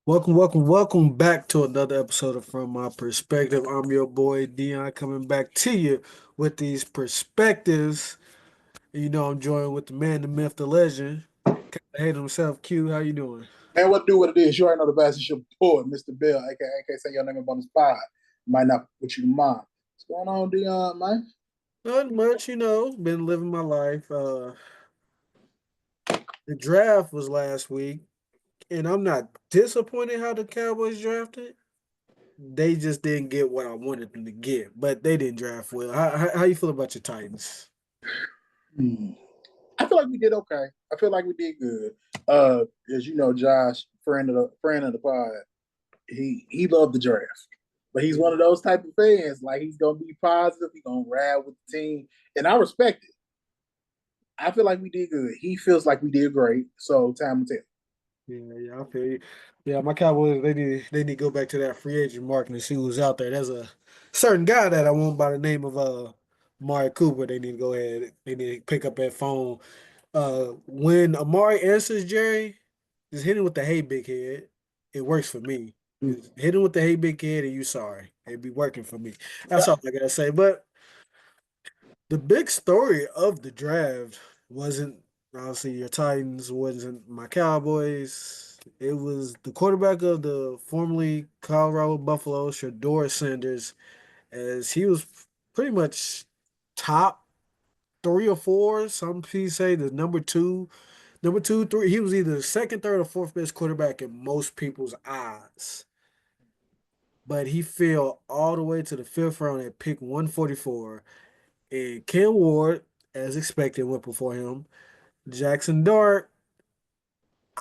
Welcome back to another episode of From My Perspective. I'm your boy Dion coming back to you with these perspectives. You know I'm joined with the man, the myth, the legend. Hate himself, Q. How you doing? Man, what it is? You already know the best. It's your boy, Mr. Bill, aka say your name up on the spot. Might not put you in mind. What's going on, Dion, man? Not much, been living my life. The draft was last week, and I'm not disappointed how the Cowboys drafted. They just didn't get what I wanted them to get, but they didn't draft well. How you feel about your Titans? Hmm. I feel like we did okay. I feel like we did good. As you know, Josh, friend of the pod, he loved the draft. But he's one of those type of fans. Like he's gonna be positive, he's gonna ride with the team. And I respect it. I feel like we did good. He feels like we did great. So time will tell. Yeah, I feel you. Yeah, my Cowboys, they need to go back to that free agent market and see who's out there. There's a certain guy that I want by the name of Amari Cooper. They need to go ahead. They need to pick up that phone. When Amari answers Jerry, just hit him with the hey big head. It works for me. Just hit him with the hey big head and you sorry. It'd be working for me. That's all I gotta say. But the big story of the draft wasn't obviously your Titans, wasn't my Cowboys. It was the quarterback of the formerly Colorado Buffalo, Shadeur Sanders, as he was pretty much top three or four. Some people say the number two, three. He was either the second, third, or fourth best quarterback in most people's eyes. But he fell all the way to the fifth round at pick 144. And Ken Ward, as expected, went before him. Jackson Dart,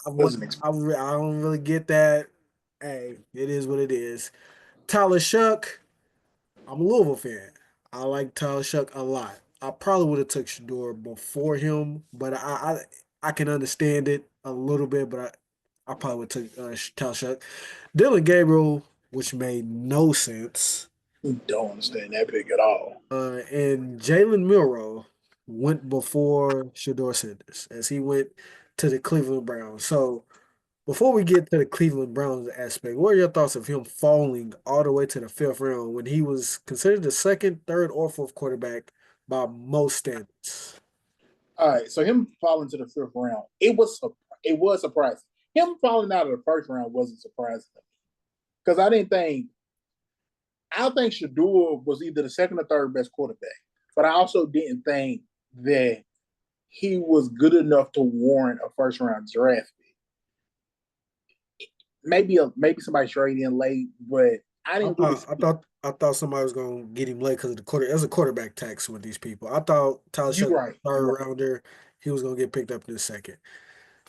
I want, Wasn't expecting. I don't really get that. Hey, it is what it is. Tyler Shuck, I'm a Louisville fan. I like Tyler Shuck a lot. I probably would have took Shador before him, but I can understand it a little bit, but I probably would take Tyler Shuck. Dylan Gabriel, which made no sense. Don't understand that pick at all. And Jalen Milrow went before Shador Sanders as he went to the Cleveland Browns. So before we get to the Cleveland Browns aspect, what are your thoughts of him falling all the way to the fifth round when he was considered the second, third, or fourth quarterback by most standards? All right, so him falling to the fifth round, it was surprising. Him falling out of the first round wasn't surprising because I think Shador was either the second or third best quarterback, but I also didn't think that he was good enough to warrant a first round draft pick. Maybe somebody traded in late, but I I didn't really thought I see. thought I thought somebody was gonna get him late because of the quarter. There's a quarterback tax with these people. I thought Tyler You Shuck right, third you right. rounder, he was gonna get picked up in the second.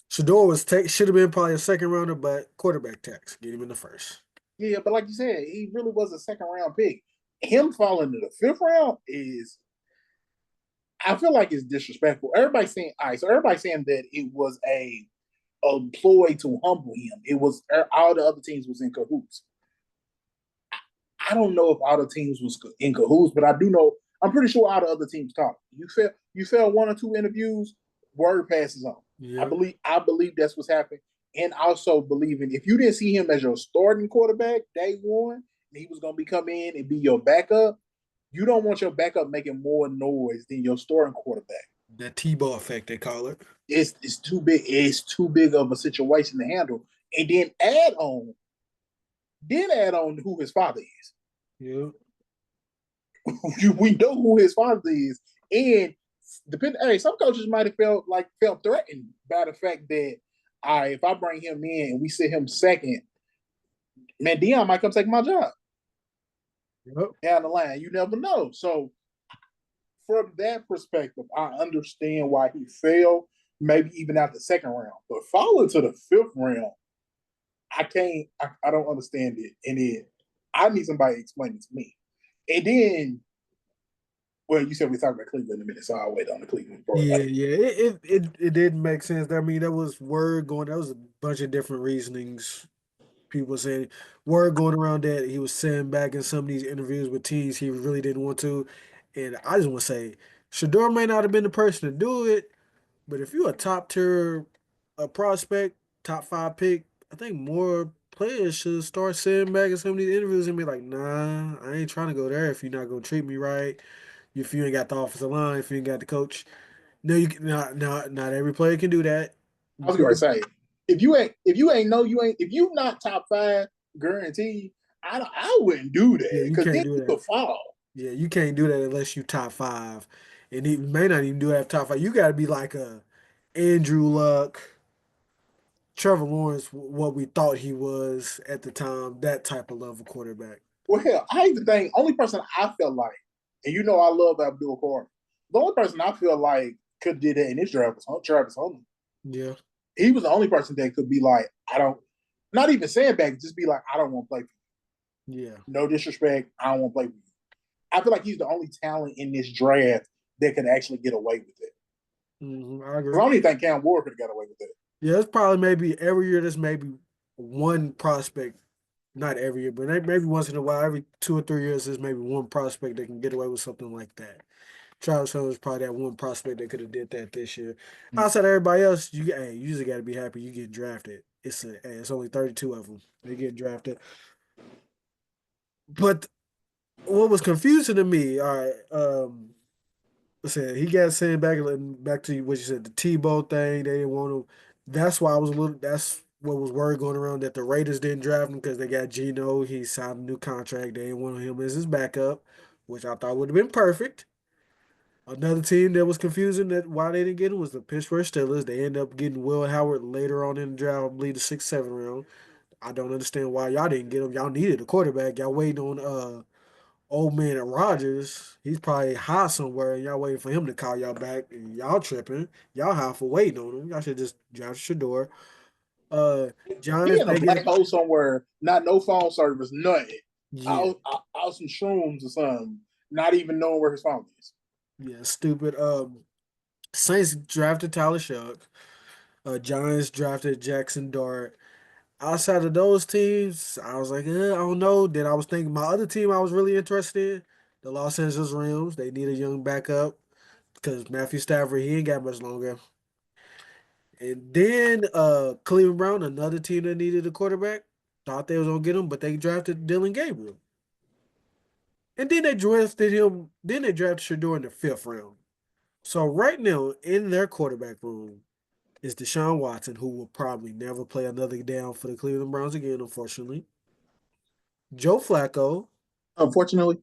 Shador should have been probably a second rounder, but quarterback tax get him in the first. Yeah, but like you said, he really was a second round pick. Him falling to the fifth round is I feel like it's disrespectful. Everybody's saying, all right, so everybody's saying that it was a ploy to humble him. It was all the other teams was in cahoots. I don't know if all the teams was in cahoots, but I do know I'm pretty sure all the other teams talked. You fail one or two interviews, word passes on. I Yep. believe I believe that's what's happening. And also believing if you didn't see him as your starting quarterback day one, and he was gonna be come in and be your backup, you don't want your backup making more noise than your starting quarterback. That Tebow effect they call it. It's too big. It's too big of a situation to handle. And then add on who his father is. Yep. We know who his father is, and hey, some coaches might have felt threatened by the fact that, all right, if I bring him in and we sit him second, man, Dion might come take my job Yep. down the line. You never know. So from that perspective, I understand why he failed, maybe even out the second round, but falling to the fifth round, I can't. I don't understand it, and I need somebody to explain it to me. And then, well, you said we talked about Cleveland in a minute, so I'll wait on the Cleveland part. Yeah. It didn't make sense. I mean, there was word going. There was a bunch of different reasonings. People saying word going around that he was sitting back in some of these interviews with teams he really didn't want to. And I just want to say, Shador may not have been the person to do it, but if you're a top tier prospect, top five pick, I think more players should start sitting back in some of these interviews and be like, nah, I ain't trying to go there if you're not gonna treat me right. If you ain't got the offensive line, if you ain't got the coach. No, you can, not every player can do that. I was gonna say, if you not top five guaranteed, I wouldn't do Yeah, that you because can't then do you that. could fall. Yeah, you can't do that unless you top five, and he may not even do that top five. You got to be like a Andrew Luck, Trevor Lawrence, what we thought he was at the time, that type of level quarterback. Well, hell, I even think only person I feel like, and you know I love Abdul Carter. The only person I feel like could do that in this draft was Travis Hunter. Yeah, He was the only person that could be like, I don't, not even sandbag, just be like, I don't want to play for yeah, you. No disrespect, I don't want to play for you. I feel like he's the only talent in this draft that could actually get away with it. I I agree. don't even think Cam Ward could have got away with it. Yeah, it's probably maybe every year. There's maybe one prospect, not every year, but maybe once in a while, every 2 or 3 years, there's maybe one prospect that can get away with something like that. Travis Hunter was probably that one prospect that could have did that this year. Outside of everybody else, you just got to be happy you get drafted. It's only 32 of them. They get drafted. But what was confusing to me, all right, listen, he got sent back to what you said, the Tebow thing. They didn't want him. That's why I was a little. That's what was word going around that the Raiders didn't draft him because they got Geno. He signed a new contract. They didn't want him as his backup, which I thought would have been perfect. Another team that was confusing that why they didn't get him was the Pittsburgh Steelers. They ended up getting Will Howard later on in the draft, I believe the 6th, 7th round. I don't understand why y'all didn't get him. Y'all needed a quarterback. Y'all waiting on old man at Rogers. He's probably high somewhere, and y'all waiting for him to call y'all back. And y'all tripping. Y'all high for waiting on him. Y'all should just draft Shadeur. Uh, He Giannis, in a they get black hole somewhere, not no phone service, nothing. yeah, Out some shrooms or something, not even knowing where his phone is. yeah, stupid. Saints drafted Tyler Shuck. Giants drafted Jackson Dart. Outside of those teams, I was like, I don't know. Then I was thinking my other team I was really interested in, the Los Angeles Rams. They need a young backup because Matthew Stafford, he ain't got much longer. And then Cleveland Brown, another team that needed a quarterback, thought they was gonna get him, but they drafted Dylan Gabriel. And then they drafted him, then they drafted Shador in the 5th round. So right now in their quarterback room is Deshaun Watson, who will probably never play another down for the Cleveland Browns again, unfortunately. Joe Flacco. Unfortunately,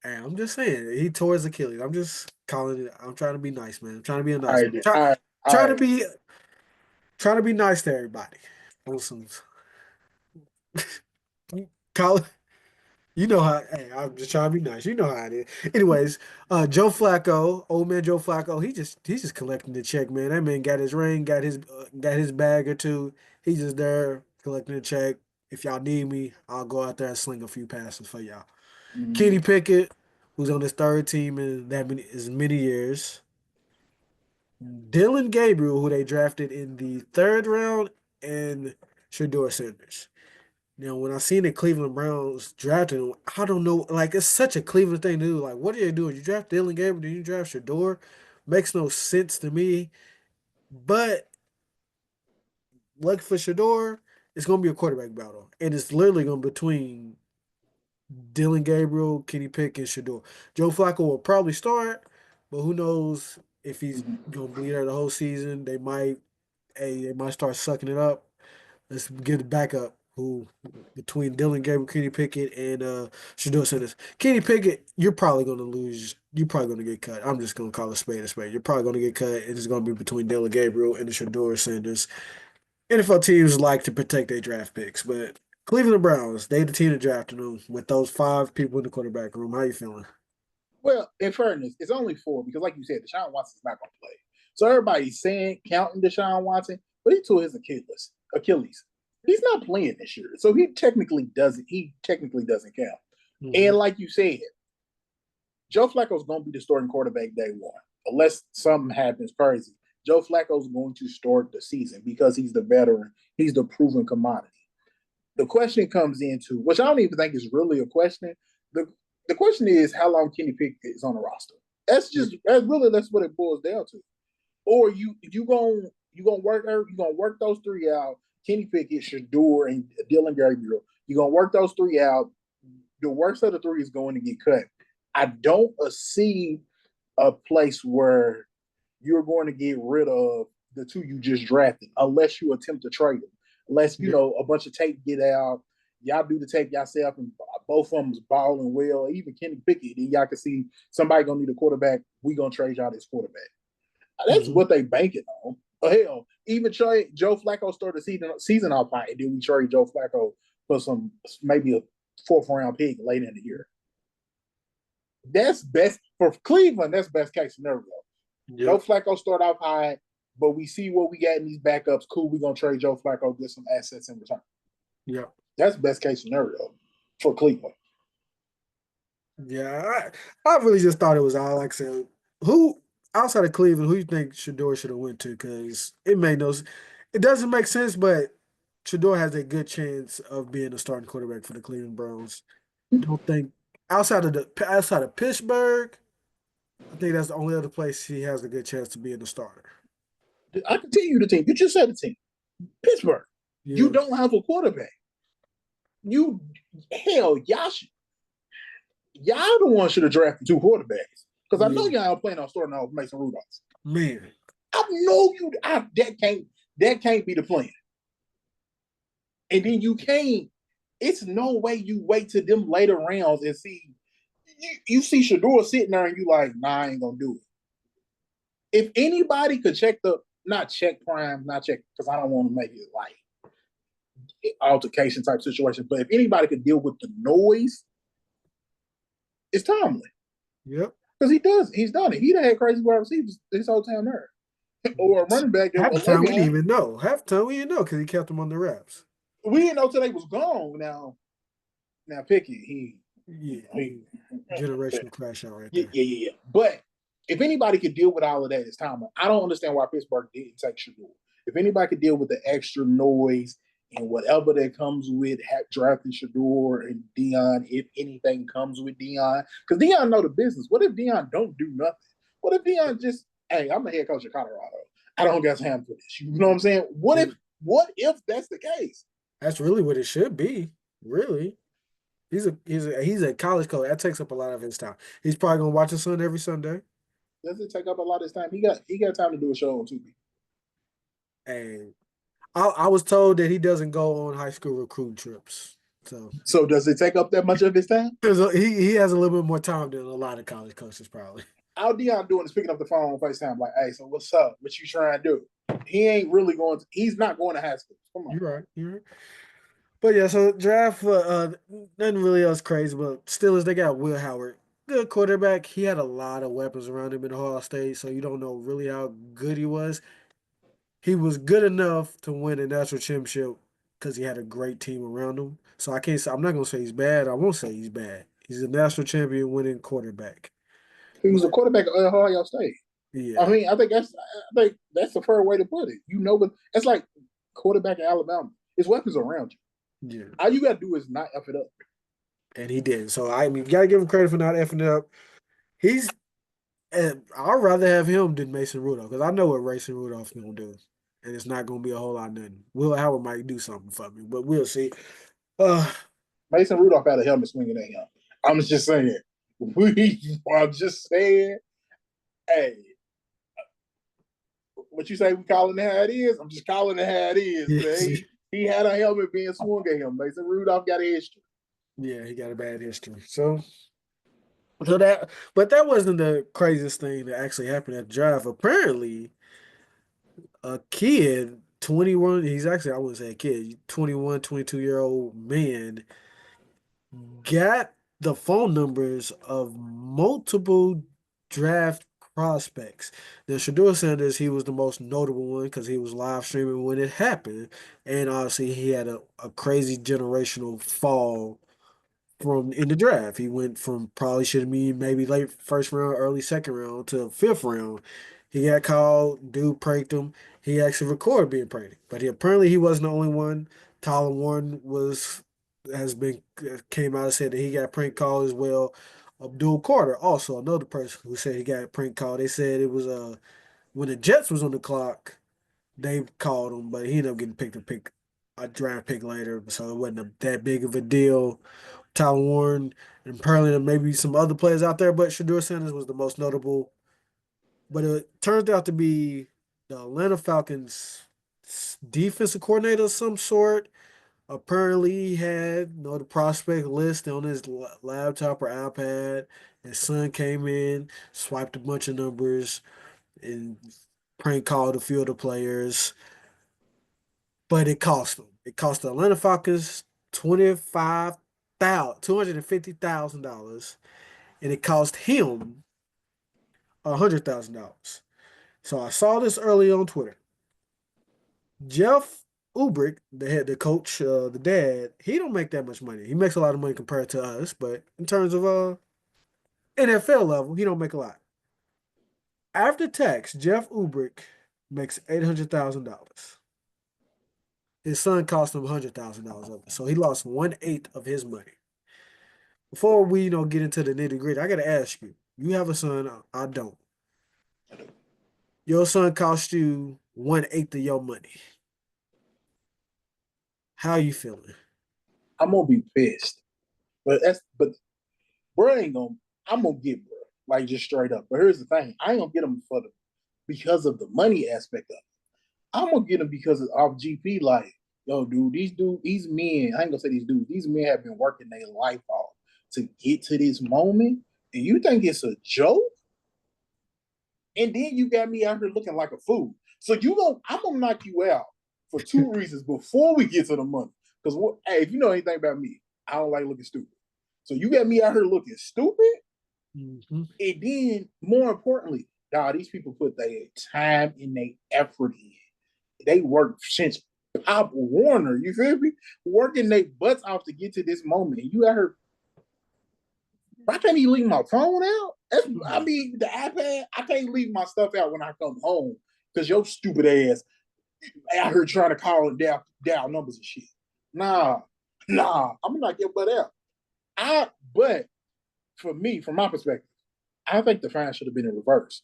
And I'm just saying, he tore his Achilles. I'm just calling it. I'm trying to be nice, man. I'm trying to be a all nice right, man. all Trying to right. be trying to be nice to everybody. On some call you know how hey, I'm just trying to be nice. You know how it is. Anyways, Joe Flacco, old man Joe Flacco, he's just collecting the check, man. That man got his ring, got his bag or two. He's just there collecting the check. If y'all need me, I'll go out there and sling a few passes for y'all. Mm-hmm. Kenny Pickett, who's on his third team in many years. Dylan Gabriel, who they drafted in the 3rd round, and Shadeur Sanders. Now, when I seen the Cleveland Browns drafted him, I don't know. Like, it's such a Cleveland thing to do. Like, what are you doing? You draft Dylan Gabriel, then you draft Shadeur? Makes no sense to me. But, lucky for Shadeur, it's going to be a quarterback battle. And it's literally going to be between Dylan Gabriel, Kenny Pickett, and Shadeur. Joe Flacco will probably start, but who knows if he's going to be there the whole season. They might start sucking it up. Let's get it back up. Who between Dylan Gabriel, Kenny Pickett, and Shadeur Sanders. Kenny Pickett, you're probably going to lose. You're probably going to get cut. I'm just going to call it spade a spade. You're probably going to get cut, and it's going to be between Dylan Gabriel and the Shadeur Sanders. NFL teams like to protect their draft picks, but Cleveland Browns, they the team that drafted them with those 5 people in the quarterback room. How you feeling? Well, in fairness, it's only 4 because, like you said, Deshaun Watson's not going to play. So everybody's saying counting Deshaun Watson, but he tore his Achilles. Achilles. He's not playing this year, so he technically doesn't. He technically doesn't count. Mm-hmm. And like you said, Joe Flacco's going to be the starting quarterback day one, unless something happens crazy. Joe Flacco's going to start the season because he's the veteran. He's the proven commodity. The question comes into, which I don't even think is really a question. The the question is how long Kenny Pickett is on the roster. That's what it boils down to. Or you gonna work those 3 out Kenny Pickett, Shadeur, and Dylan Gabriel. You're gonna work those three out. The worst of the three is going to get cut. I don't see a place where you're going to get rid of the two you just drafted unless you attempt to trade them. Unless, Yeah. a bunch of tape get out, y'all do the tape yourself and both of them's balling well, even Kenny Pickett, and y'all can see somebody gonna need a quarterback, we gonna trade y'all this quarterback. That's Mhm. what they banking on. Hell, even trade Joe Flacco started the season off high, and then we trade Joe Flacco for some maybe a fourth round pick late in the year. That's best for Cleveland. That's best case scenario. Joe Yep. Flacco start off high, but we see what we got in these backups. Cool, we're gonna trade Joe Flacco, get some assets in return. Yep. That's best case scenario for Cleveland. Yeah. I really just thought it was all like I said. Who outside of Cleveland, who you think Shador should have went to? Because it made no, it doesn't make sense, but Shador has a good chance of being a starting quarterback for the Cleveland Browns. Don't think outside of Pittsburgh, I think that's the only other place he has a good chance to be in the starter. I can tell you the team. You just said the team. Pittsburgh. You Yeah. don't have a quarterback. You hell, y'all the one should have drafted two quarterbacks. Because I know Yeah. y'all playing on starting off Mason Rudolph. Man. I know that can't be the plan. And then you can't. It's no way you wait to them later rounds and see you see Shador sitting there and you like, nah, I ain't gonna do it. If anybody could check not check prime, not check because I don't want to make it like altercation type situation, but if anybody could deal with the noise, it's Tomlin. Yep. Because he's done it. He done had crazy wide receivers this whole time there. Or a running back that Half the was time we didn't Le'Veon. even know. Half the time we didn't know because he kept them on the wraps. We didn't know till they was gone. Now Pickett, Yeah. he Generational crash out right yeah, there. yeah, yeah, yeah. But if anybody could deal with all of that, it's Tomlin. I don't understand why Pittsburgh didn't take Shador. If anybody could deal with the extra noise and whatever that comes with drafting Shador and Dion, if anything comes with Dion, because Dion know the business. What if Dion don't do nothing? What if Dion just, hey, I'm the head coach of Colorado. I don't got time for this. You know what I'm saying? What if that's the case? That's really what it should be. Really. He's a college coach. That takes up a lot of his time. He's probably gonna watch his son every Sunday. Does it take up a lot of his time? He got time to do a show on Tubi. And I was told that he doesn't go on high school recruit trips. So So does it take up that much of his time? he has a little bit more time than a lot of college coaches probably. All Dion doing is picking up the phone on FaceTime, like, hey, so what's up? What you trying to do? He ain't really he's not going to high school. Come on. You're right. You're right. But yeah, so draft nothing really else crazy, but still as they got Will Howard. Good quarterback. He had a lot of weapons around him in Ohio State, so you don't know really how good he was. He was good enough to win a national championship because he had a great team around him. So I can't say I'm not gonna say he's bad. I won't say he's bad. He's a national champion winning quarterback. He was a But quarterback at Ohio State. I yeah, mean, I think that's the fair way to put it. But it's like quarterback in Alabama. His weapons around you. yeah. All you got to do is not F it up. And he did. So I mean, you gotta give him credit for not effing it up. He's I'd rather have him than Mason Rudolph because I know what Mason Rudolph's gonna do. And it's not gonna be a whole lot of nothing. Will Howard might do something for me, but we'll see. Uh Mason Rudolph had a helmet swinging at him. I'm just saying. I'm just saying. Hey, what you say? We calling it how it is. I'm just calling it how it is. But yes, he had a helmet being swung at him. Mason Rudolph got a history. yeah, he got a bad history. So but that wasn't the craziest thing that actually happened at the draft. Apparently, a kid, 21, he's actually, I wouldn't say a kid, 21, 22-year-old man got the phone numbers of multiple draft prospects. Now, Shadeur Sanders, he was the most notable one because he was live streaming when it happened. And obviously, he had a crazy generational fall from in the draft. He went from probably should have been maybe late first round, early second round to fifth round. He got called, dude pranked him. He actually recorded being pranked. But apparently he wasn't the only one. Tyler Warren has been came out and said that he got prank called as well. Abdul Carter, also another person who said he got prank called. They said it was when the Jets was on the clock, they called him, but he ended up getting picked. a draft pick later, so it wasn't that big of a deal. Tyler Warren and Pearland and maybe some other players out there, but Shadeur Sanders was the most notable. But it turned out to be the Atlanta Falcons defensive coordinator of some sort. Apparently, he had the prospect list on his laptop or iPad. His son came in, swiped a bunch of numbers, and prank called a few of the players. But it cost them. It cost the Atlanta Falcons $250,000, and it cost him $100,000. So I saw this early on Twitter. Jeff Ulbrich, the coach, the dad, he don't make that much money. He makes a lot of money compared to us, but in terms of NFL level, he don't make a lot. After tax, Jeff Ulbrich makes $800,000. His son cost him $100,000 of it, so he lost 1/8 of his money. Before we get into the nitty gritty, I gotta ask you. You have a son, I don't. Your son cost you 1/8 of your money. How you feeling? I'm gonna be pissed. But bro ain't gonna. I'm gonna get bro like just straight up. But here's the thing: I ain't gonna get him because of the money aspect of it. I'm gonna get him because of GP. Like, yo, dude, these men. I ain't gonna say these dudes. These men have been working their life off to get to this moment, and you think it's a joke? And then you got me out here looking like a fool. So I'm gonna knock you out for two reasons before we get to the money. Because hey, if you know anything about me, I don't like looking stupid. So you got me out here looking stupid, Mm-hmm. and then more importantly, dog, these people put their time and their effort in. They work since Pop Warner, you feel me? Working their butts off to get to this moment. And you out here, I can't even leave my phone out. I mean, the iPad, I can't leave my stuff out when I come home because your stupid ass out here trying to call and down numbers and shit. Nah, I'm gonna knock your butt out. But for me, from my perspective, I think the fine should have been in reverse.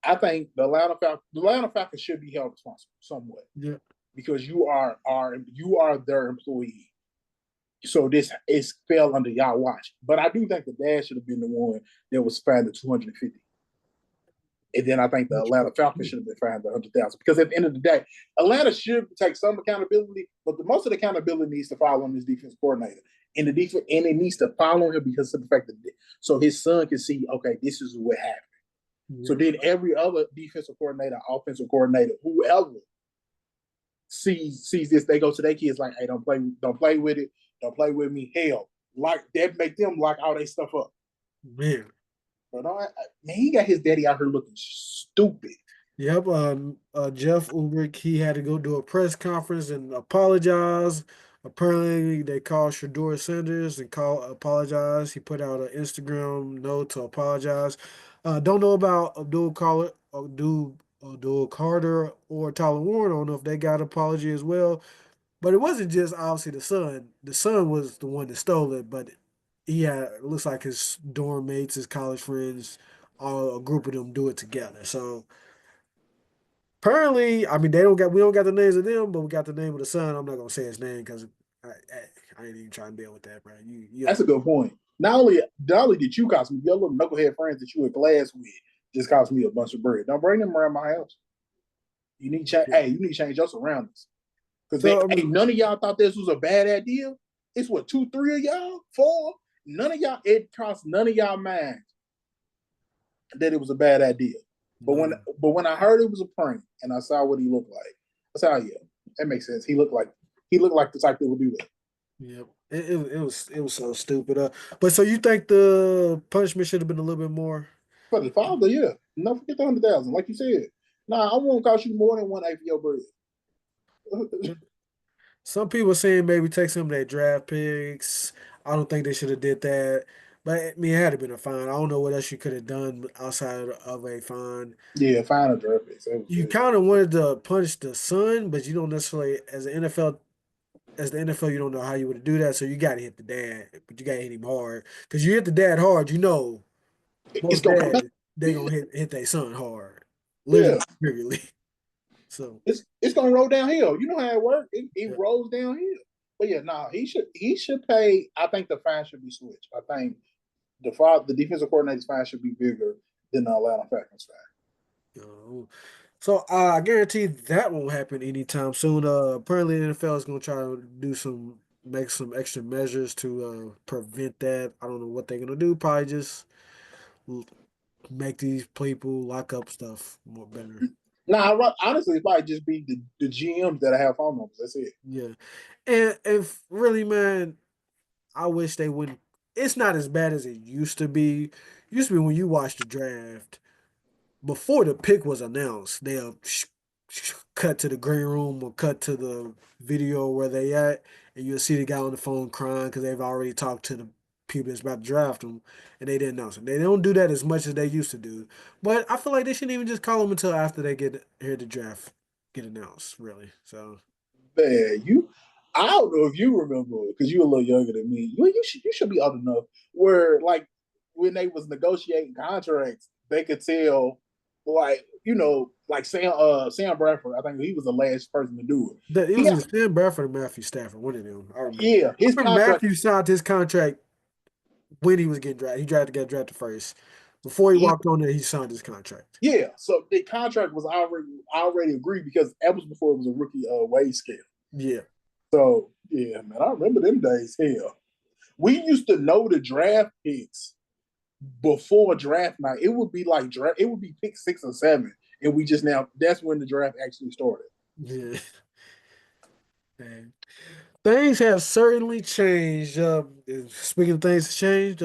I think the Atlanta Falcons should be held responsible somewhat. Yeah. Because you are their employee. So this is fell under y'all watch. But I do think the dad should have been the one that was fined the 250. And then I think the Atlanta Falcons should have been fined the 100,000. Because at the end of the day, Atlanta should take some accountability, but most of the accountability needs to fall on this defense coordinator. And it needs to fall on him because of the fact that so his son can see, okay, this is what happened. Yeah. So then every other defensive coordinator, offensive coordinator, whoever sees this, they go to their kids like, hey, don't play with it, don't play with me. Hell, like that make them lock all their stuff up. Man. But man, he got his daddy out here looking stupid. Yep. Jeff Ulbrich, he had to go do a press conference and apologize. Apparently, they called Shadeur Sanders and apologize. He put out an Instagram note to apologize. Don't know about Abdul Carter or Tyler Warren. I don't know if they got an apology as well. But it wasn't just obviously the son. The son was the one that stole it, but it looks like his dorm mates, his college friends, all a group of them do it together. So apparently, I mean, we don't got the names of them, but we got the name of the son. I'm not gonna say his name because I ain't even trying to deal with that, bro. That's a good point. Not only did you cost me, your little knucklehead friends that you in class with just cost me a bunch of bread. Don't bring them around my house. You need to Hey, you need to change your surroundings. Because none of y'all thought this was a bad idea. It's what, 2, 3 of y'all, 4. None of y'all. It crossed none of y'all minds that it was a bad idea. But when I heard it was a prank and I saw what he looked like, I said, oh, yeah, that makes sense. He looked like the type that would do that. Yep. It was so stupid. But so you think the punishment should have been a little bit more? For the father, yeah. Don't forget the 100,000, like you said. Nah, I won't cost you more than 1/8 of your bread. Some people saying maybe take some of their draft picks. I don't think they should have did that. But I mean, it had to been a fine. I don't know what else you could have done outside of a fine. Yeah, fine a draft picks. You kind of wanted to punish the son, but you don't necessarily, as the NFL, you don't know how you would do that. So you got to hit the dad, but you got to hit him hard. Because you hit the dad hard, it's most gonna come dads, they going to hit their son hard. Yeah. Literally. So It's gonna roll downhill. You know how it works. It yeah. rolls downhill. But yeah, no, he should pay. I think the fine should be switched. I think the defensive coordinator's fine should be bigger than the Atlanta Falcons fine. So I guarantee that won't happen anytime soon. Apparently the NFL is gonna try to make some extra measures to prevent that. I don't know what they're gonna do. Probably just l- make these people lock up stuff more better. Nah, honestly, it might just be the GMs that have phone numbers. That's it. Yeah, and if really, man, I wish they wouldn't. It's not as bad as it used to be. Used to be when you watch the draft. Before the pick was announced, they'll cut to the green room or cut to the video where they at, and you'll see the guy on the phone crying because they've already talked to the people that's about to draft them, and they didn't announce it. They don't do that as much as they used to do. But I feel like they shouldn't even just call them until after they get here the draft get announced, really. So Man, I don't know if you remember because you're a little younger than me. You should be old enough where like when they was negotiating contracts, they could tell like Sam Bradford. I think he was the last person to do it. that it He was got, either Sam Bradford or Matthew Stafford, one of them. I remember. yeah, I his remember contract. Matthew signed his contract when he was getting drafted. He tried to get drafted first. Before he walked on there, he signed his contract. Yeah, so the contract was already agreed because that was before it was a rookie wage scale. Yeah. So yeah, man, I remember them days. Hell, we used to know the draft picks before draft night. It would be like draft. It would be pick 6 or 7, and we just now. That's when the draft actually started. Yeah. Man. Things have certainly changed. Speaking of things that changed,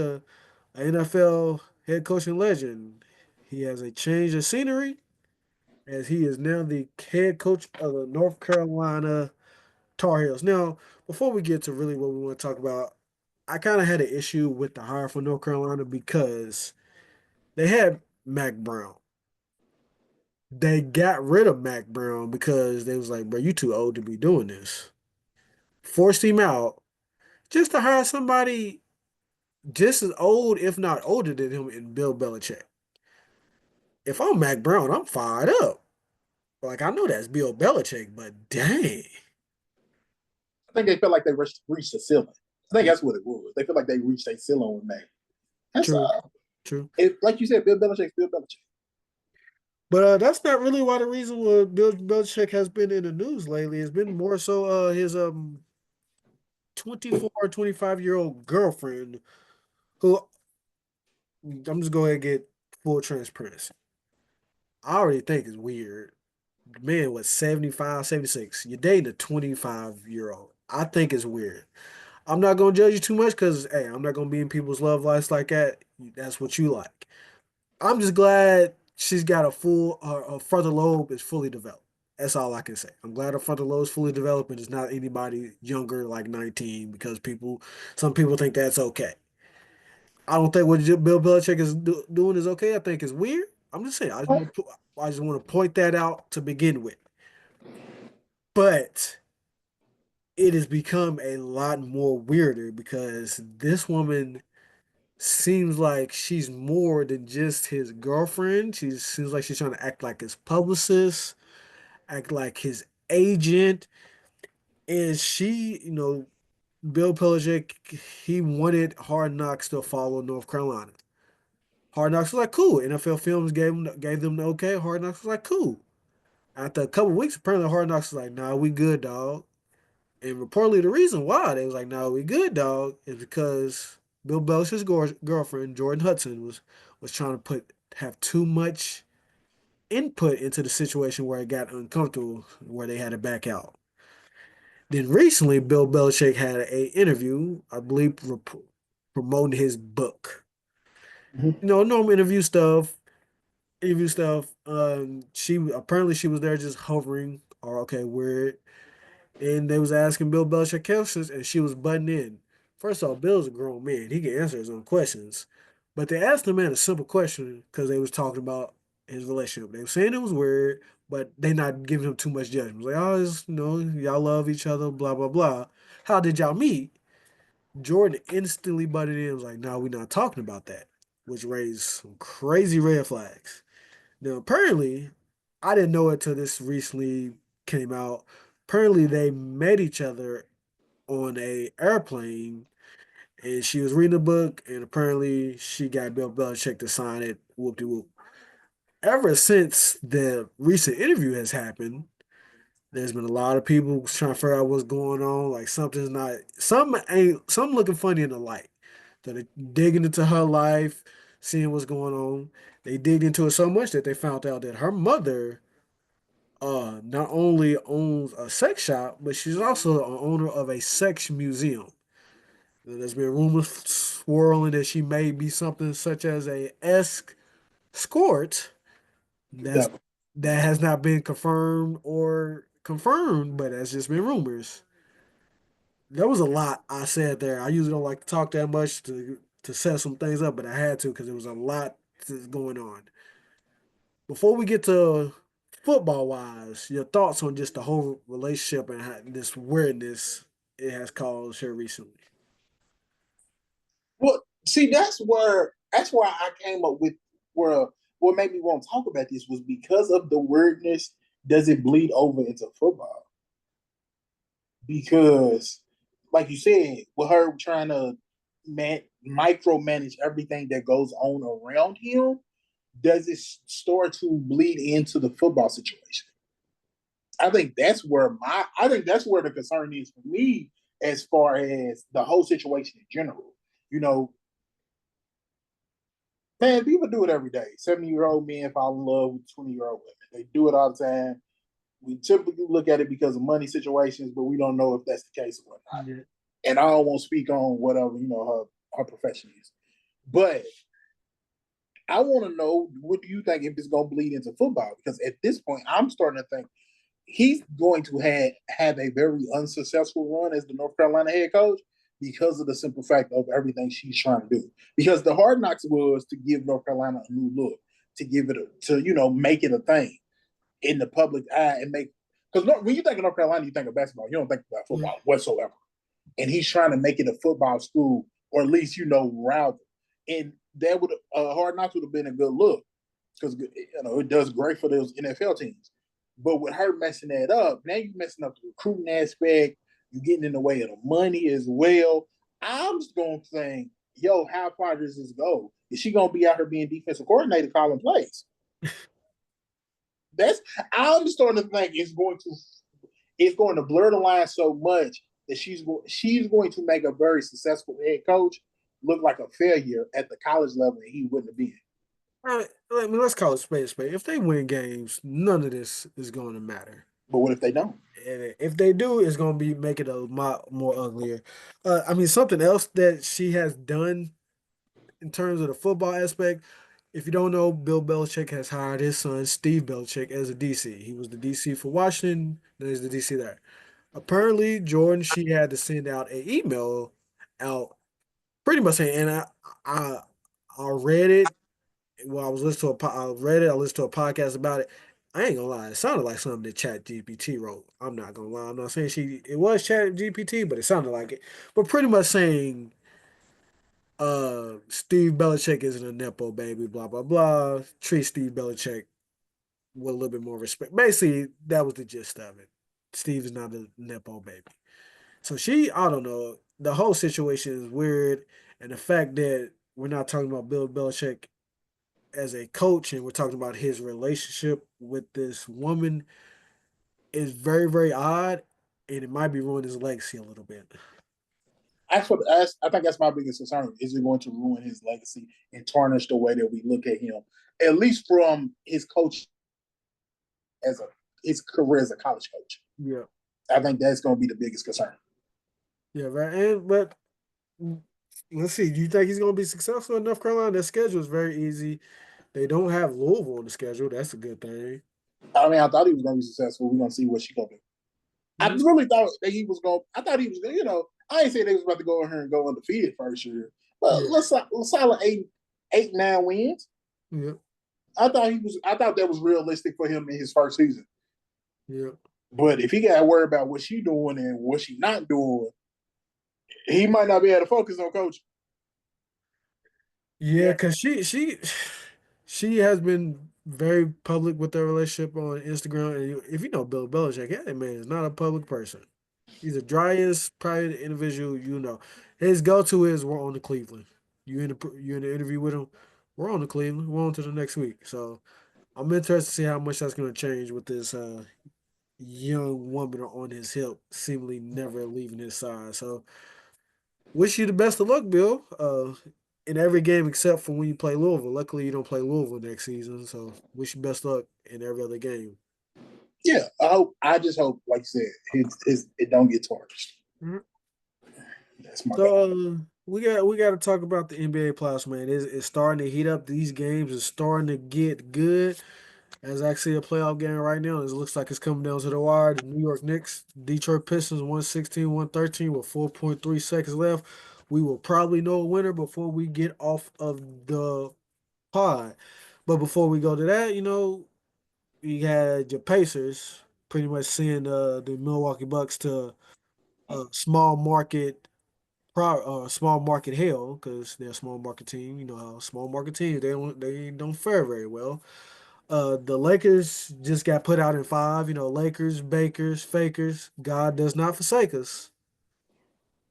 NFL head coaching legend, he has a change of scenery as he is now the head coach of the North Carolina Tar Heels. Now, before we get to really what we want to talk about, I kind of had an issue with the hire for North Carolina because they had Mac Brown. They got rid of Mac Brown because they was like, bro, you too old to be doing this. Forced him out just to hire somebody just as old, if not older than him in Bill Belichick. If I'm Mac Brown, I'm fired up. Like I know that's Bill Belichick, but dang. I think they felt like they reached the ceiling. I think that's what it was. They feel like they reached a ceiling with Mac. That's True, true. like you said, Bill Belichick's Bill Belichick. But that's not really why the reason why Bill Belichick has been in the news lately. It's been more so his 24 or 25-year-old girlfriend who I'm just going to get full transparency. I already think is weird. The man was 75, 76. You're dating a 25-year-old. I think it's weird. I'm not gonna judge you too much because hey, I'm not gonna be in people's love lives like that. That's what you like. I'm just glad she's got her frontal lobe is fully developed. That's all I can say. I'm glad her frontal lobe is fully developed and it's not anybody younger like 19 because some people think that's okay. I don't think what Bill Belichick is doing is okay. I think it's weird. I'm just saying. I just want to point that out to begin with. But it has become a lot more weirder because this woman seems like she's more than just his girlfriend. She seems like she's trying to act like his publicist, act like his agent. And Bill Belichick, he wanted Hard Knocks to follow North Carolina. Hard Knocks was like, cool. NFL Films gave them the okay. Hard Knocks was like, cool. After a couple weeks, apparently Hard Knocks was like, nah, we good, dog. And reportedly, the reason why they was like, "No, we good, dog," is because Bill Belichick's girlfriend Jordan Hudson was trying to have too much input into the situation where it got uncomfortable, where they had to back out. Then recently, Bill Belichick had a interview, I believe, promoting his book. Mm-hmm. Normal interview stuff. She was there just hovering, or okay, weird. And they was asking Bill Belichick questions, and she was butting in. First off, Bill's a grown man; he can answer his own questions. But they asked the man a simple question because they was talking about his relationship. They were saying it was weird, but they not giving him too much judgment. Like, oh, y'all love each other, blah blah blah. How did y'all meet? Jordan instantly butted in. And was like, no, we're not talking about that, which raised some crazy red flags. Now, apparently, I didn't know it till this recently came out. Apparently, they met each other on a airplane, and she was reading a book, and apparently she got Bill Belichick to sign it. Whoop de whoop. Ever since the recent interview has happened, there's been a lot of people trying to figure out what's going on. Like something's not, some ain't, some looking funny in the light. So they digging into her life, seeing what's going on. They digged into it so much that they found out that her mother not only owns a sex shop, but she's also an owner of a sex museum. There's been rumors swirling that she may be something such as a escort. That's No. that has not been confirmed, but that's just been rumors. There was a lot I said there. I usually don't like to talk that much to set some things up, but I had to because there was a lot going on. Before we get to football wise, your thoughts on just the whole relationship and how, this weirdness it has caused here recently. Well, see, that's where I came up with where what made me want to talk about this was because of the weirdness. Does it bleed over into football? Because, like you said, with her trying to micromanage everything that goes on around him, does it start to bleed into the football situation? I think that's where the concern is for me as far as the whole situation in general. You know, man, people do it every day. 70-year-old men fall in love with 20-year-old women. They do it all the time. We typically look at it because of money situations, but we don't know if that's the case or whatnot. Yeah. And I don't want to speak on whatever, her profession is. But I want to know, what do you think if it's going to bleed into football? Because at this point, I'm starting to think he's going to have a very unsuccessful run as the North Carolina head coach because of the simple fact of everything she's trying to do. Because the hard knocks was to give North Carolina a new look, to give it make it a thing in the public eye and make, because when you think of North Carolina, you think of basketball. You don't think about Yeah. football whatsoever. And he's trying to make it a football school, or at least route. And that would Hard Knocks would have been a good look because it does great for those NFL teams. But with her messing that up, now you're messing up the recruiting aspect. You're getting in the way of the money as well. I'm just gonna think, yo, how far does this go? Is she gonna be out here being defensive coordinator calling plays? That's I'm starting to think it's going to blur the line so much that she's going to make a very successful head coach look like a failure at the college level, and he wouldn't have been. I mean, let's call it spade a spade. If they win games, none of this is going to matter. But what if they don't? And if they do, it's going to be make it a lot more uglier. I mean, something else that she has done in terms of the football aspect. If you don't know, Bill Belichick has hired his son Steve Belichick as a DC. He was the DC for Washington, then he's the DC there. Apparently, Jordan, she had to send out an email out, pretty much saying, and I, I read it. Well, I was listening to I read it. I listened to a podcast about it. I ain't gonna lie, it sounded like something that Chat GPT wrote. I'm not gonna lie. I'm not saying it was Chat GPT, but it sounded like it. But pretty much saying Steve Belichick isn't a Nepo baby, blah blah blah. Treat Steve Belichick with a little bit more respect. Basically, that was the gist of it. Steve is not a Nepo baby. So I don't know. The whole situation is weird. And the fact that we're not talking about Bill Belichick as a coach and we're talking about his relationship with this woman is very, very odd. And it might be ruining his legacy a little bit. I think that's my biggest concern. Is it going to ruin his legacy and tarnish the way that we look at him, at least from his coach as a his career as a college coach? Yeah. I think that's going to be the biggest concern. Yeah, right. But let's see. Do you think he's going to be successful in North Carolina? Their schedule is very easy. They don't have Louisville on the schedule. That's a good thing. I mean, I thought he was going to be successful. We're going to see what she's going to do. I Mhm. really thought that he was going. I thought he was going. I ain't say they was about to go in here and go undefeated first year, but Yeah. let's solid 9 wins. Yeah. I thought he was. I thought that was realistic for him in his first season. Yeah. But if he got to worry about what she doing and what she not doing, he might not be able to focus on coaching. Yeah, Yeah, because she has been. very public with their relationship on Instagram. And if you know Bill Belichick, that man is not a public person. He's the driest private individual you know. His go-to is we're on to Cleveland. You in the interview with him? We're on to Cleveland. We're on to the next week. So I'm interested to see how much that's going to change with this young woman on his hip, seemingly never leaving his side. So wish you the best of luck, Bill. In every game except for when you play Louisville. Luckily, you don't play Louisville next season. So wish you best luck in every other game. Yeah, I hope. I just hope, like you said, it don't get tarnished. Mhm. That's my goal. So we got to talk about the NBA playoffs, man. It's starting to heat up. These games is starting to get good. As actually a playoff game right now, it looks like it's coming down to the wire. The New York Knicks, Detroit Pistons, 116-113 with 4.3 seconds left. We will probably know a winner before we get off of the pod. But before we go to that, you had your Pacers pretty much seeing the Milwaukee Bucks to small market small market hell because they're a small market team. You know how small market teams they don't fare very well. The Lakers just got put out in five. Lakers, Bakers, Fakers. God does not forsake us.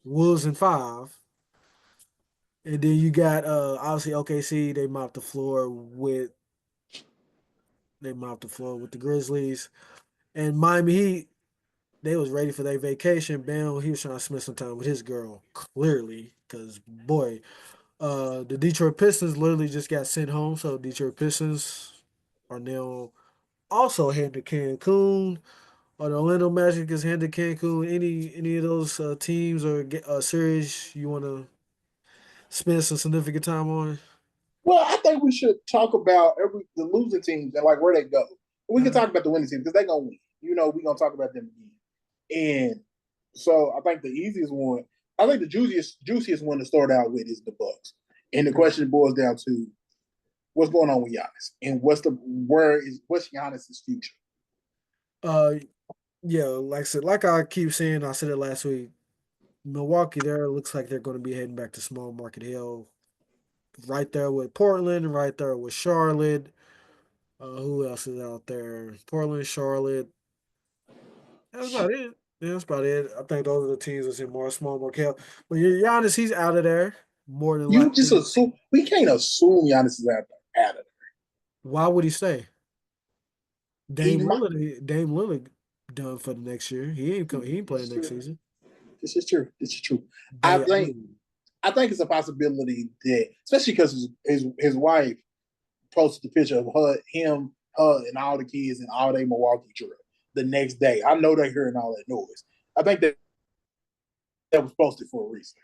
Wolves in five. And then you got obviously OKC. They mopped the floor with the Grizzlies. And Miami Heat, they was ready for their vacation. Bam, he was trying to spend some time with his girl, clearly, because boy, the Detroit Pistons literally just got sent home. So Detroit Pistons are now also heading to Cancun. Or the Orlando Magic is heading to Cancun. Any of those teams or series you want to spend some significant time on? Well, I think we should talk about the losing teams and like where they go. We can Uh, talk about the winning teams because they're gonna win. We're gonna talk about them again. And so I think the easiest one, I think the juiciest one to start out with is the Bucks. And the question boils down to what's going on with Giannis and what's Giannis's future? uh, yeah, like I said, like I keep saying, I said it last week. Milwaukee, there looks like they're going to be heading back to small market hill, right there with Portland, right there with Charlotte. Who else is out there? Portland, Charlotte. That's about it. Yeah, that's about it. I think those are the teams that's in more small market hill. But Giannis, he's out of there more than You just likely. assume we can't assume Giannis is out of it. Why would he stay? He might. Dame Lillard done for the next year. He ain't playing next season. This is true. This is true. I They think I think it's a possibility that, especially because his wife posted the picture of her, and all the kids and all their Milwaukee trip the next day. I know they're hearing all that noise. I think that was posted for a reason.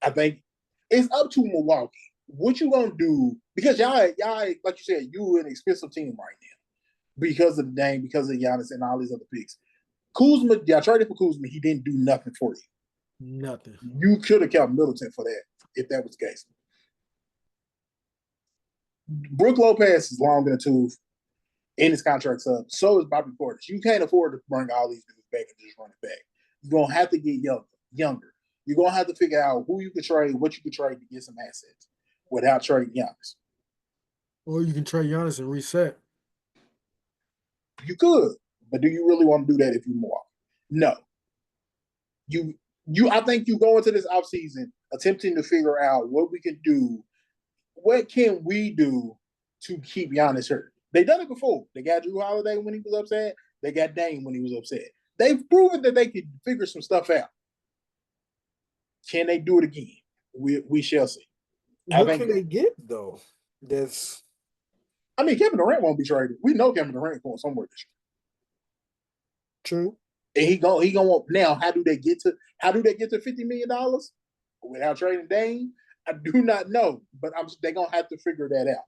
I think it's up to Milwaukee. What you gonna do? Because y'all, like you said, you an expensive team right now because of the name, because of Giannis and all these other picks. Kuzma, y'all traded for Kuzma. He didn't do nothing for you. nothing. You could have kept Middleton for that if that was the case. Brook Lopez is long in the tooth, and his contract's up. So is Bobby Portis. You can't afford to bring all these dudes back and just run it back. You're gonna have to get younger. You're gonna have to figure out who you could trade, what you could trade to get some assets without trading Giannis. Or you can trade Giannis and reset. You could, but do you really want to do that if you're more? No. You I think you go into this offseason attempting to figure out what we can do. What can we do to keep Giannis hurt? They done it before. They got Drew Holiday when he was upset. They got Dame when he was upset. They've proven that they could figure some stuff out. Can they do it again? We shall see. I What think. can they get though? That's I mean, Kevin Durant won't be traded. We know Kevin Durant going somewhere this true. year, and he gonna want now. How do they get to $50 million without trading Dame? I do not know, but they're gonna have to figure that out.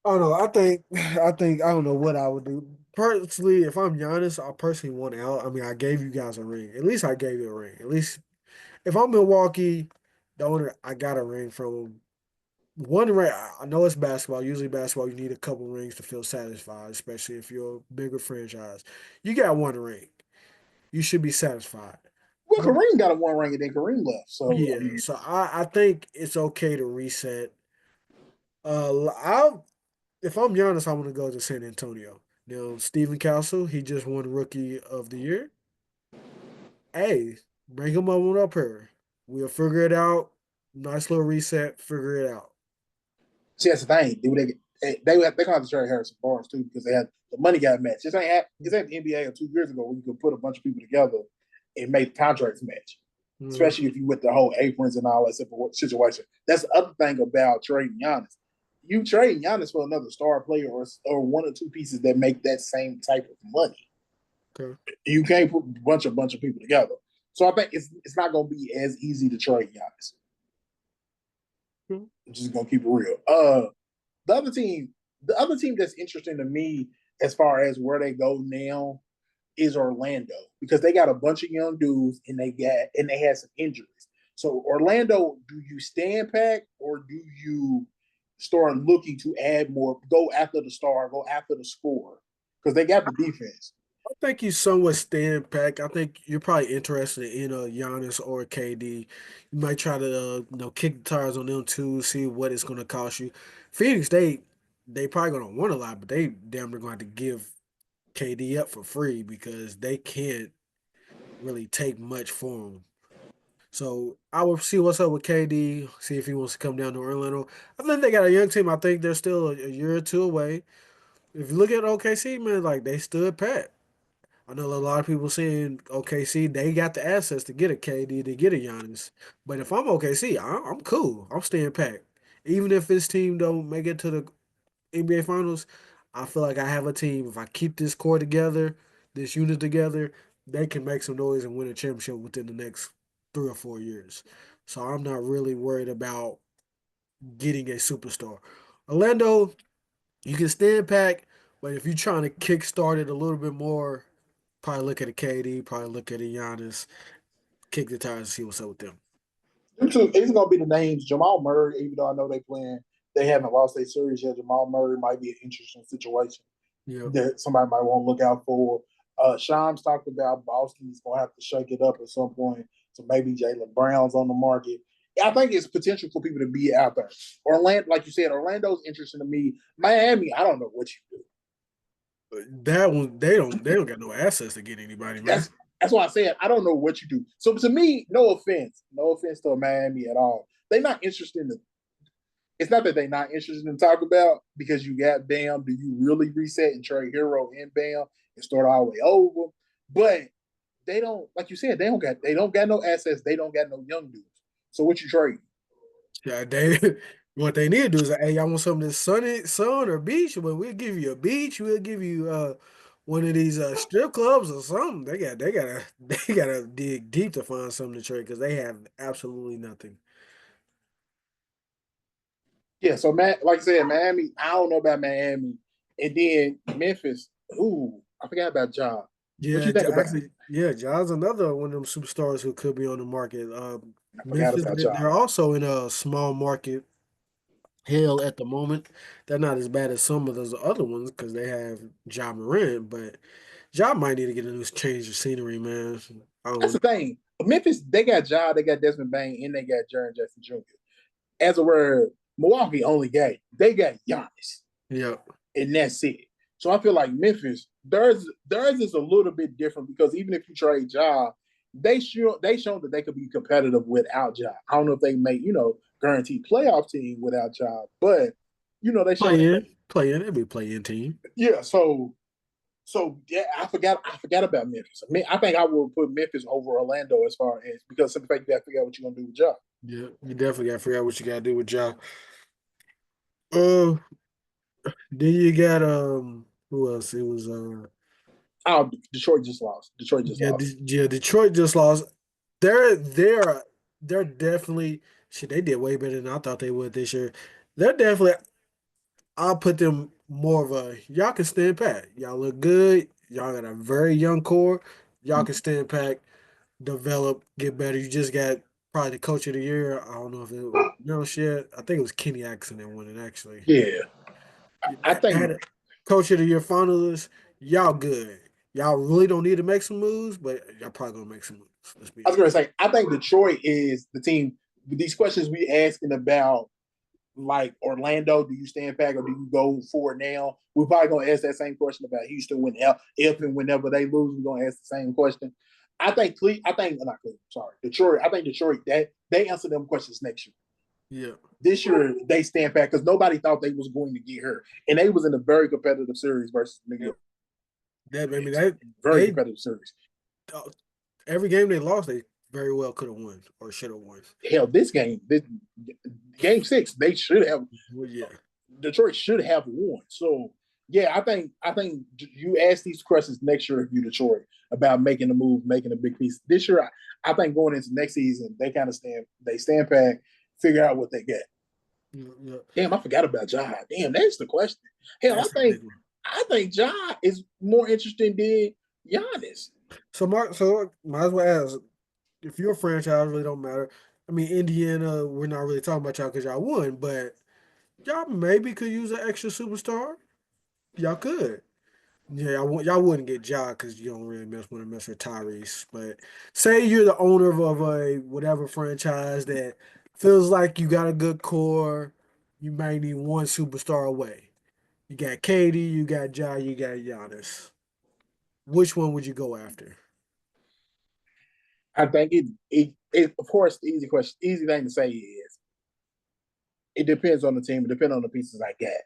I don't know. I think I don't know what I would do. Personally, if I'm Giannis, I personally want out. I mean, I gave you guys a ring. At least I gave you a ring. At least if I'm Milwaukee, the owner, I got a ring from him. One ring. I know it's basketball. Usually, basketball, you need a couple rings to feel satisfied, especially if you're a bigger franchise. You got one ring. You should be satisfied. Well, Kareem got a one ring and then Kareem left. So Yeah. So I think it's okay to reset. I if I'm Giannis, I want to go to San Antonio. Now, Stephen Castle, he just won Rookie of the Year. Hey, bring him on up here. We'll figure it out. Nice little reset. Figure it out. See, that's the thing. They gonna have to trade Harrison Barnes too because they had the money got matched. It's ain't the NBA of 2 years ago where you could put a bunch of people together and make contracts match. Mm. Especially if you with the whole aprons and all that situation. That's the other thing about trading Giannis. You trade Giannis for another star player or one or two pieces that make that same type of money. Okay. You can't put a bunch of people together. So I think it's not going to be as easy to trade Giannis. Mm. I'm just going to keep it real. The other team, the other team that's interesting to me as far as where they go now is Orlando because they got a bunch of young dudes and they had some injuries. So Orlando, do you stand back or do you start looking to add more? Go after the star, go after the score because they got the defense. I think you somewhat stand back. I think you're probably interested in Giannis or KD. You might try to kick the tires on them too, see what it's going to cost you. Phoenix, they probably going to want a lot, but they damn near going to have to give KD up for free because they can't really take much for him. So I will see what's up with KD, see if he wants to come down to Orlando. I think they got a young team. I think they're still a year or two away. If you look at OKC, man, like they stood pat. I know a lot of people saying OKC, they got the assets to get a KD, to get a Giannis. But if I'm OKC, I'm cool. I'm staying packed. Even if this team don't make it to the NBA Finals, I feel like I have a team. If I keep this core together, this unit together, they can make some noise and win a championship within the next 3 or 4 years. So I'm not really worried about getting a superstar. Orlando, you can stand pack, but if you're trying to kickstart it a little bit more, probably look at a KD, probably look at a Giannis, kick the tires and see what's up with them. It's going to be the names Jamal Murray, even though I know they haven't lost their series yet. Jamal Murray might be an interesting situation Yeah. that somebody might want to look out for. Shams talked about Boston's going to have to shake it up at some point. So maybe Jaylen Brown's on the market. I think it's potential for people to be out there. Orlando, like you said, Orlando's interesting to me. Miami, I don't know what you do. That one, they don't got no assets to get anybody, man. That's why I said I don't know what you do. So to me, no offense to Miami at all. They're not interested in the. It's not that they're not interested in talk about because you got Bam. Do you really reset and trade Hero and Bam and start all the way over? But they don't, like you said, they don't got no assets. They don't got no young dudes. So what you trade? Yeah, they what they need to do is like, hey, y'all want some of this sun or beach? Well, we'll give you a beach. We'll give you one of these strip clubs or something. They gotta they gotta dig deep to find something to trade because they have absolutely nothing. Yeah, so Matt, like I said, Miami. I don't know about Miami, and then Memphis. Ooh, I forgot about Ja. What Yeah, you think about? actually, yeah, Ja's another one of them superstars who could be on the market. I forgot Memphis, about Ja. they're also in a small market hell at the moment. They're not as bad as some of those other ones because they have Ja Morant, but Ja might need to get a new change of scenery, man. I That's don't. the thing. Memphis, they got Ja, they got Desmond Bain, and they got Jaren Jackson Jr. As a word, Milwaukee only they got Giannis, Yeah, and that's it. So I feel like Memphis, theirs is a little bit different because even if you trade Ja, they shown that they could be competitive without Ja. I don't know if they make guaranteed playoff team without Ja, but they shown play in. It'll be a play in team. yeah. So yeah, I forgot about Memphis. I mean, I think I will put Memphis over Orlando as far as because of the fact you got to figure out what you're gonna do with Ja. Yeah, you definitely got to figure out what you got to do with Ja. Uh, then you got who else? It was Oh, Detroit just lost. Detroit just yeah, lost. yeah. Detroit just lost. They're definitely shit. They did way better than I thought they would this year. They're definitely. I'll put them more of a y'all can stand pat. Y'all look good. Y'all got a very young core. Y'all can stand pat, develop, get better. You just got probably the coach of the year. I don't know if it was no shit. I think it was Kenny Atkinson that won it actually. Yeah, I Had think a coach of the year finalists. Y'all good. Y'all really don't need to make some moves, but y'all probably gonna make some moves. Let's be I was honest. going to say I think Detroit is the team. With these questions we asking about like Orlando, do you stand back or do you go for it now? We're probably gonna ask that same question about Houston when if and whenever they lose, we're gonna ask the same question. I think not Cleveland, sorry, Detroit. I think Detroit that they answer them questions next year. Yeah. This year they stand back because nobody thought they was going to get hurt, and they was in a very competitive series versus New York. That I mean Very competitive series. Every game they lost, they very well could have won or should have won. Hell, this game 6, they should have. Well, yeah. Detroit should have won. So yeah, I think you ask these questions next year if you Detroit about making a move, making a big piece. This year, I think going into next season, they kind of stand back, figure out what they get. Yeah. Damn, I forgot about Ja. Damn, that's the question. Hell, I think Ja is more interesting than Giannis. So Mark, might as well ask, if you're a franchise, really don't matter. I mean, Indiana, we're not really talking about y'all because y'all won, but y'all maybe could use an extra superstar. Y'all could. Yeah, y'all wouldn't get Ja because you don't really want to mess with Tyrese. But say you're the owner of a whatever franchise that feels like you got a good core, you may need one superstar away. You got Katie, you got Ja, you got Giannis. Which one would you go after? I think it of course the easy thing to say is it depends on the team, it depends on the pieces I get.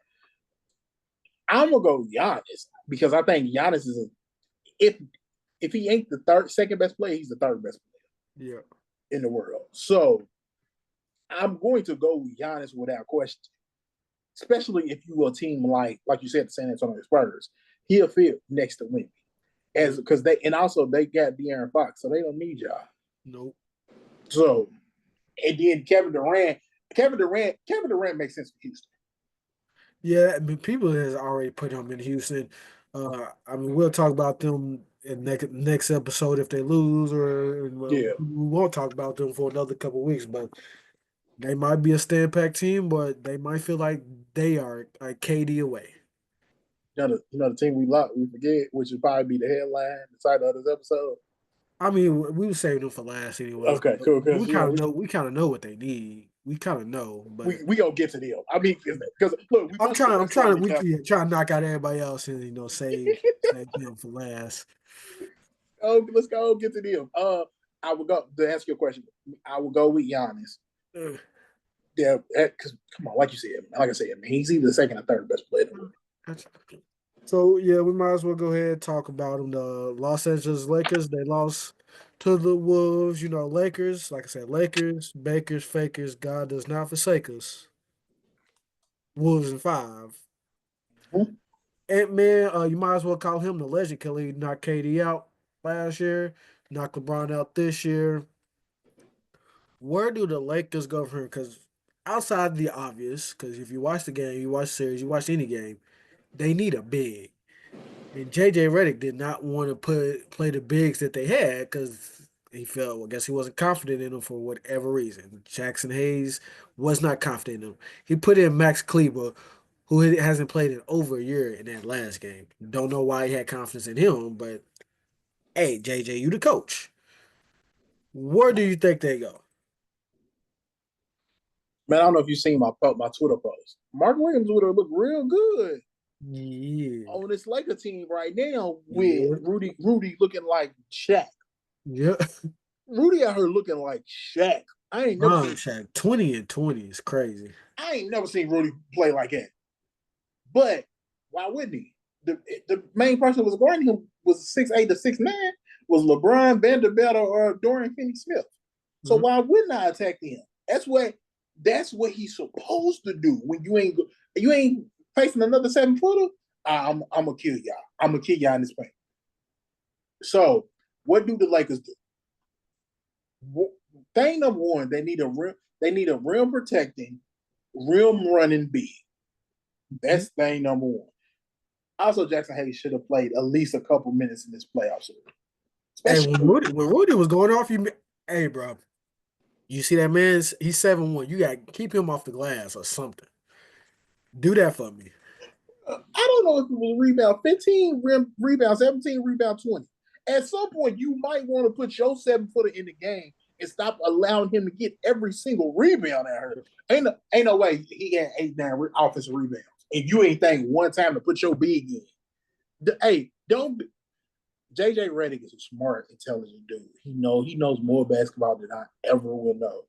I'm gonna go Giannis because I think Giannis is if he ain't the second best player, he's the third best player in the world. So I'm going to go with Giannis without question. Especially if you are a team like you said, the San Antonio Spurs, he'll fit next to Wemby. Because they got De'Aaron Fox, so they don't need y'all. Nope. So and then Kevin Durant makes sense for Houston. Yeah, I mean, people has already put him in Houston. I mean, we'll talk about them in next episode if they lose, or we won't talk about them for another couple of weeks. But they might be a stand pack team, but they might feel like they are like KD away. The team we forget, which would probably be the headline, the title of this episode. I mean, we were saving them for last anyway. Okay, cool. We kind of know what they need. We kind of know, but we gonna get to them. I mean, because look, I'm trying to knock out everybody else and save them for last. Oh, let's go get to them. I will go to answer your question. I will go with Giannis. Yeah, because come on, like I said, he's either the second or third best player. So yeah, we might as well go ahead and talk about them. The Los Angeles Lakers, they lost to the Wolves. Lakers, like I said, Lakers, Bakers, Fakers. God does not forsake us. Wolves in 5. Mm-hmm. Ant-Man, you might as well call him the legend killer. He knocked KD out last year, knocked LeBron out this year. Where do the Lakers go from here? Because outside the obvious, because if you watch the game, you watch the series, you watch any game, they need a big. And JJ Redick did not want to play the bigs that they had because he felt, well, I guess he wasn't confident in them for whatever reason. Jackson Hayes was not confident in him. He put in Max Kleber, who hasn't played in over a year in that last game. Don't know why he had confidence in him, but hey, JJ, you the coach. Where do you think they go? Man, I don't know if you've seen my Twitter post. Mark Williams would have looked real good on this Laker team right now with Rudy looking like Shaq. Yeah. Rudy out here looking like Shaq. I ain't never seen Shaq. 20 and 20 is crazy. I ain't never seen Rudy play like that. But why wouldn't he? The main person who was guarding him was 6'8" to 6'9", was LeBron, Vanderbilt, or Dorian Finney-Smith. So why wouldn't I attack him? That's what he's supposed to do when you ain't facing another 7-footer. I'm gonna kill y'all. I'm gonna kill y'all in this paint. So what do the Lakers do? Thing number one, they need a rim protecting, rim running big. That's thing number one. Also, Jackson Hayes should have played at least a couple minutes in this playoff series. Hey, when Rudy was going off, hey, bro, you see that man? He's 7'1". You got to keep him off the glass or something. Do that for me. I don't know if it was rebound 15, rebound 17, rebound 20. At some point, you might want to put your 7-footer in the game and stop allowing him to get every single rebound at her. Ain't no way he had 8-9 offensive rebounds. And you ain't think one time to put your big in. Hey, don't. JJ Redick is a smart, intelligent dude. He knows more basketball than I ever will know.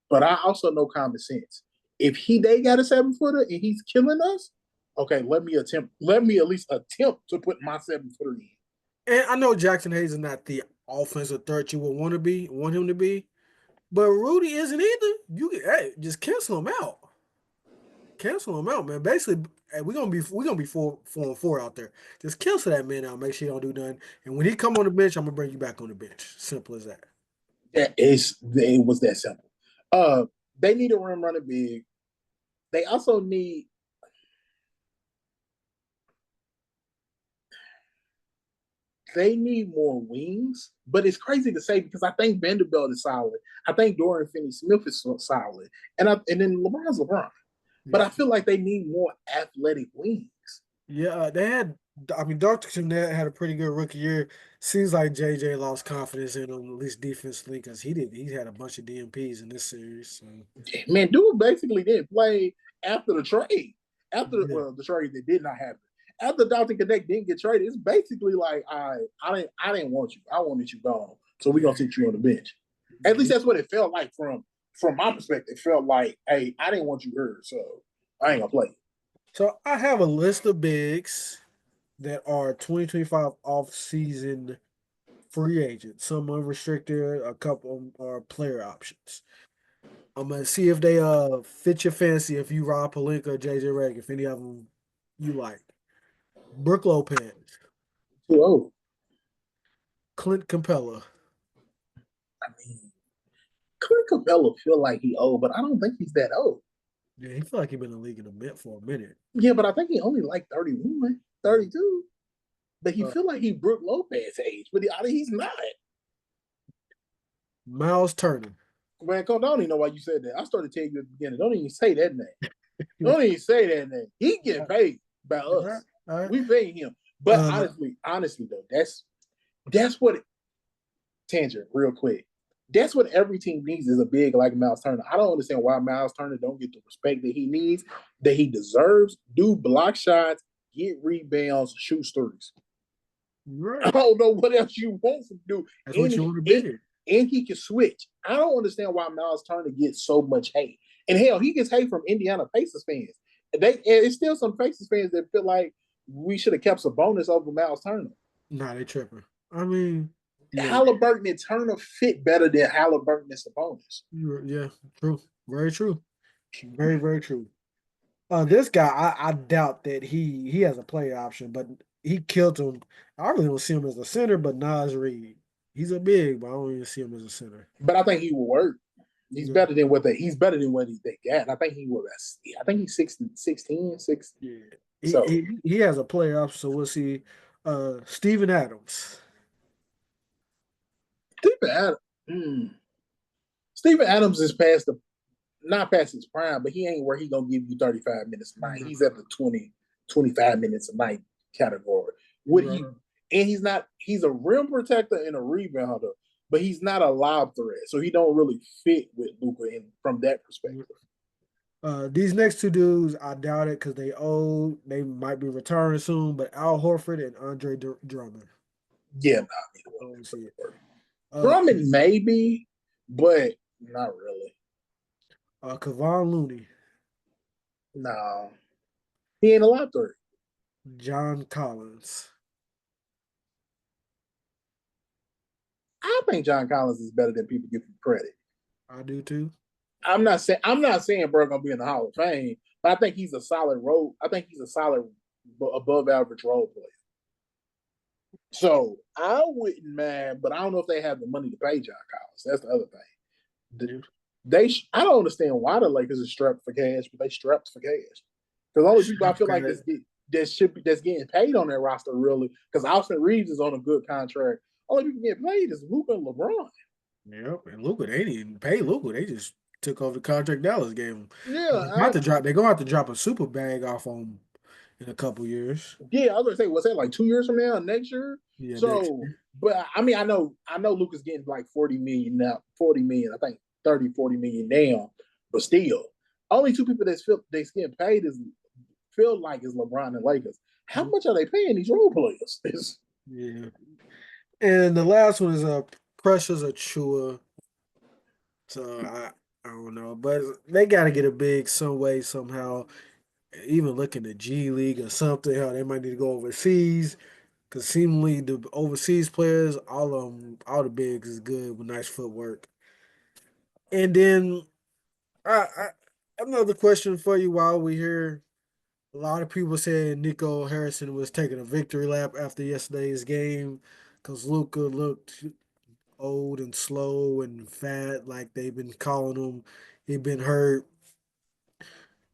But I also know common sense. If they got a 7-footer and he's killing us, okay, let me at least attempt to put my 7-footer in. And I know Jackson Hayes is not the offensive threat you would want him to be, but Rudy isn't either. Just cancel him out. Cancel him out, man. Basically, hey, we're gonna be 4-4 out there. Just cancel that man out. Make sure you don't do nothing. And when he come on the bench, I'm gonna bring you back on the bench. Simple as that. It was that simple. They need a rim runner big. They also need more wings, but it's crazy to say because I think Vanderbilt is solid. I think Dorian Finney-Smith is solid, and then LeBron's LeBron. But I feel like they need more athletic wings. Yeah, they had. I mean, Dr. Jeanette had a pretty good rookie year. Seems like JJ lost confidence in him, at least defensively, because he had a bunch of DMPs in this series. So. Man, dude basically didn't play after the trade. The trade that did not happen. After Dr. Connect didn't get traded, it's basically like I didn't want you. I wanted you gone. So we're gonna sit you on the bench. At least that's what it felt like from my perspective. It felt like, hey, I didn't want you hurt, so I ain't gonna play. So I have a list of bigs that are 2025 off-season free agents. Some unrestricted, a couple are player options. I'm gonna see if they fit your fancy. If you Rob Pelinka or JJ Redick, if any of them you like. Brooke Lopez, Too old. Clint Capella. I mean, Clint Capella feel like he old, but I don't think he's that old. Yeah, he feel like he been in the league for a minute. Yeah, but I think he only like 31, 32. But he feel like he Brooke Lopez age, but he's not. Miles Turner. Man, don't even know why you said that. I started telling you at the beginning. Don't even say that name. Don't even say that name. He getting paid by us. All right. We pay him. But honestly though, that's what tangent real quick. That's what every team needs is a big like Miles Turner. I don't understand why Miles Turner don't get the respect that he needs, that he deserves. Do block shots, get rebounds, shoot threes. Right. I don't know what else you want to do. That's what you want to be. And he can switch. I don't understand why Miles Turner gets so much hate. And hell, he gets hate from Indiana Pacers fans. It's still some Pacers fans that feel like we should have kept Sabonis over Miles Turner. Nah, they tripping. I mean, Halliburton and Turner fit better than Halliburton and Sabonis. Yeah, true. Very true. Very, very true. This guy, I doubt that he has a player option, but he killed him. I really don't see him as a center, but Naz Reid. He's a big, but I don't even see him as a center. But I think he will work. He's better than what they got. I think he's 16, 6. Yeah. He has a player option, so we'll see. Steven Adams. Steven Adams is not past his prime, but he ain't where he gonna give you 35 minutes a night. He's at the 20, 25 minutes a night category. He's a rim protector and a rebounder, but he's not a lob threat. So he don't really fit with Luka from that perspective. These next two dudes, I doubt it because they might be retiring soon, but Al Horford and Andre Drummond. Yeah, I don't see it. Drummond maybe, but not really. Kevon Looney. No. He ain't a lob threat. John Collins. I think John Collins is better than people give him credit. I do too. I'm not saying bro gonna be in the Hall of Fame, but I think he's a solid above average role player. So I wouldn't mind, but I don't know if they have the money to pay John Collins. That's the other thing. I don't understand why the Lakers are strapped for cash, but they strapped for cash. Because only people I feel like that's getting paid on that roster really, because Austin Reeves is on a good contract. Only people getting paid is Luka and LeBron. Yep, and Luka, they didn't pay Luka. They just took over the contract Dallas gave him. Yeah, they're gonna have to drop a super bag off on in a couple years. Yeah, I was gonna say, what's that like 2 years from now, next year? Yeah, next So, year. but I mean, I know Luka's getting like 40 million now, 40 million, I think 30, 40 million now, but still, only two people that's getting paid is feel like is LeBron and Lakers. How much are they paying these role players? Yeah. And the last one is Precious Achua. So I don't know, but they got to get a big some way somehow. Even looking at G League or something, how they might need to go overseas. Because seemingly the overseas players, all of them, all the bigs is good with nice footwork. And then I another question for you while we here. A lot of people saying Nico Harrison was taking a victory lap after yesterday's game because Luca looked old and slow and fat, like they've been calling him. He been hurt.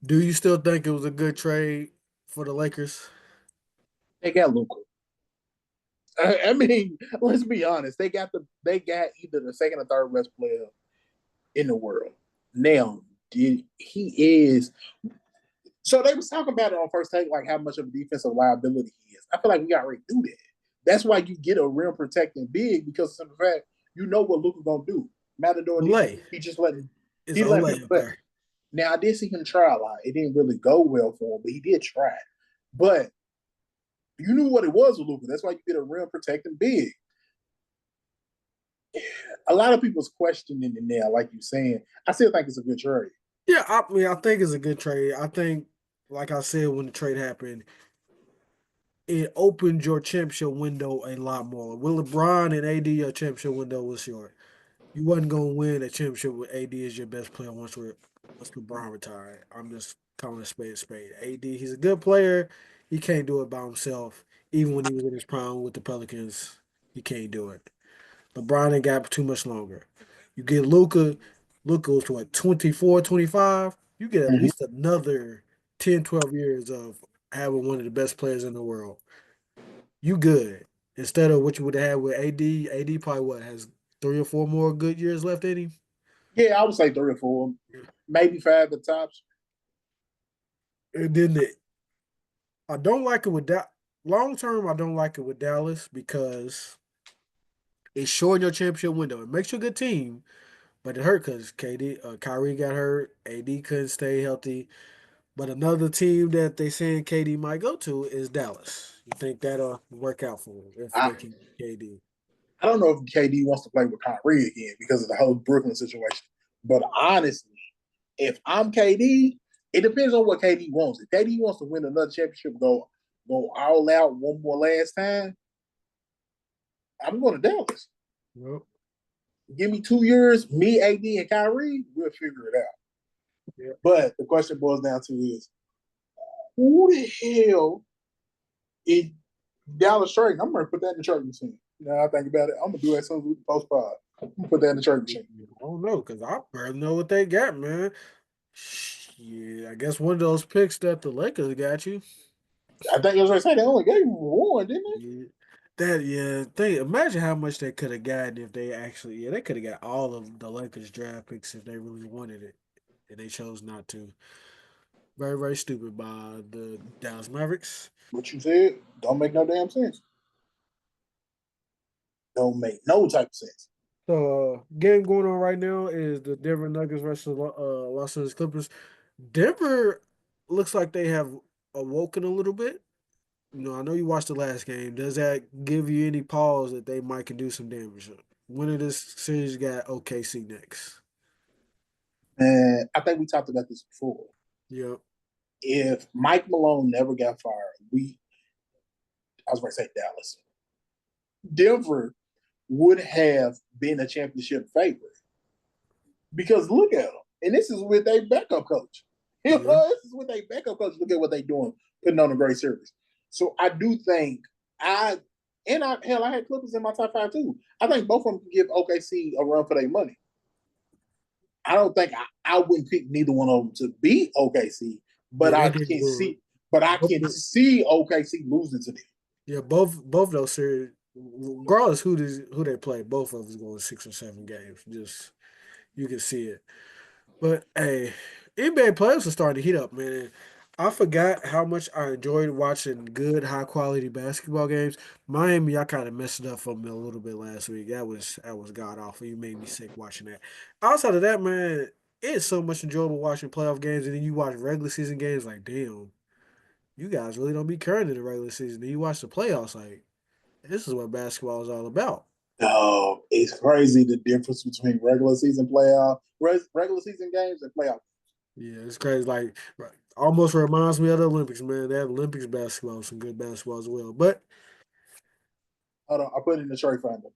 Do you still think it was a good trade for the Lakers? They got Luka. I mean, let's be honest. They got either the second or third best player in the world. Now, he is. So they was talking about it on first take, like how much of a defensive liability he is. I feel like we got ready to do that. That's why you get a rim protecting big because of the fact you know what Luka's gonna do. Matador defense, Olay. It's he letting Olay people up play. there. Now I did see him try a lot. It didn't really go well for him, but he did try. But you knew what it was with Luka. That's why you get a rim protecting big. A lot of people's questioning it now, like you saying. I still think it's a good trade. Yeah, I mean, I think it's a good trade. I think, like I said, when the trade happened, it opened your championship window a lot more. With LeBron and AD, your championship window was short. You wasn't gonna win a championship with AD as your best player once LeBron retired. I'm just calling a spade a spade. AD, he's a good player. He can't do it by himself. Even when he was in his prime with the Pelicans, he can't do it. LeBron ain't got too much longer. You get Luca, Luca was what, 24, 25. You get at Mm-hmm. least another 10, 12 years of having one of the best players in the world. You good. Instead of what you would have had with AD, AD probably what has 3 or 4 more good years left in him. Yeah, I would say 3 or 4, maybe 5 at tops. And then I don't like it with that long term. I don't like it with Dallas because it's shorting your championship window. It makes you a good team, but it hurt because Kyrie got hurt. AD couldn't stay healthy. But another team that they saying KD might go to is Dallas. You think that'll work out for them if I, they keep KD? I don't know if KD wants to play with Kyrie again because of the whole Brooklyn situation. But honestly, if I'm KD, it depends on what KD wants. If KD wants to win another championship, go all out one more last time, I'm going to Dallas. Nope. Give me 2 years, me, AD, and Kyrie, we'll figure it out. Yeah. But the question boils down to is who the hell is Dallas trading? I'm going to put that in the trading machine. Now I think about it, I'm going to do that as soon as we post pod. I'm going to put that in the trading machine. I don't know because I barely know what they got, man. Yeah, I guess one of those picks that the Lakers got you. I think as I say, they only gave him one, didn't they? Yeah. Think imagine how much they could have gotten if they actually they could have got all of the Lakers draft picks if they really wanted it. And they chose not to. Very, very stupid by the Dallas Mavericks. What you said don't make no damn sense. Don't make no type of sense. Game going on right now is the Denver Nuggets versus Los Angeles Clippers. Denver looks like they have awoken a little bit. I know you watched the last game. Does that give you any pause that they might can do some damage? Winner this series got OKC next. And I think we talked about this before. Yep. If Mike Malone never got fired, I was going to say Dallas. Denver would have been a championship favorite because look at them. And this is with a backup coach. Yeah. This is with a backup coach. Look at what they're doing, putting on a great series. So I do think I had Clippers in my top 5 too. I think both of them can give OKC a run for their money. I don't think I wouldn't pick neither one of them to beat OKC, but Yeah, they I did can good. see, but I Both can the- see OKC losing to them. yeah, both those series, regardless who they play, both of us going 6 or 7 games. Just you can see it. But hey, NBA players are starting to heat up, man. I forgot how much I enjoyed watching good, high quality basketball games. Miami, I kind of messed it up for me a little bit last week. That was god awful. You made me sick watching that. Outside of that, man, it's so much enjoyable watching playoff games, and then you watch regular season games. Like, damn, you guys really don't be caring in the regular season. Then you watch the playoffs. Like, this is what basketball is all about. Oh, it's crazy the difference between regular season games and playoff. Yeah, it's crazy. Like, almost reminds me of the Olympics, man. That Olympics basketball was some good basketball as well. But Hold on, I put it in the trade finder.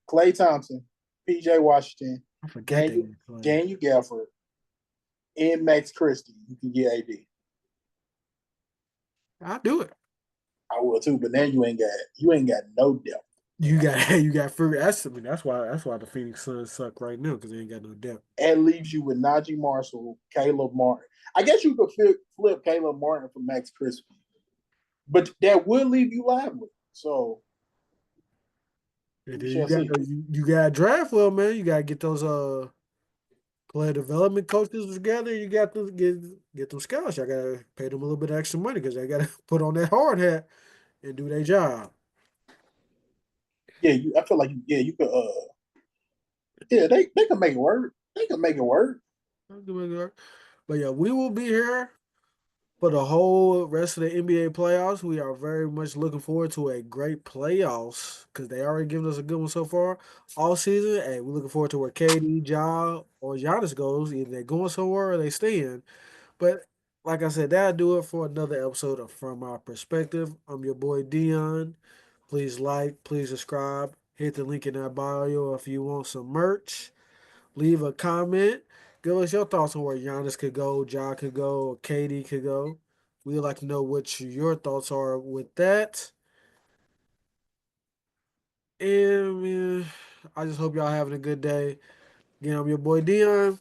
Klay Thompson, PJ Washington, I forgot that Daniel we played. Daniel Gafford, and Max Christie. You can get AD. I'll do it. I will too, but now you ain't got no depth. You got you got free. That's why the Phoenix Suns suck right now because they ain't got no depth. That leaves you with Najee Marshall, Caleb Martin. I guess you could flip Caleb Martin for Max Christie, but that would leave you lively. So And we then you shall got see. you got draft well, man. You got to get those player development coaches together. You got to get them scouts. I got to pay them a little bit of extra money because they got to put on that hard hat and do their job. Yeah, I feel like you could. Yeah, they can make it work. They can make it work. But yeah, we will be here for the whole rest of the NBA playoffs. We are very much looking forward to a great playoffs because they already given us a good one so far all season. Hey, we're looking forward to where KD, Ja, or Giannis goes. Either they're going somewhere or they staying. But like I said, that'll do it for another episode of From Our Perspective. I'm your boy Dion. Please like, please subscribe. Hit the link in our bio if you want some merch. Leave a comment. Give us your thoughts on where Giannis could go, Ja could go, or KD could go. We'd like to know what your thoughts are with that. And man, I just hope y'all having a good day. Again, I'm your boy Dion.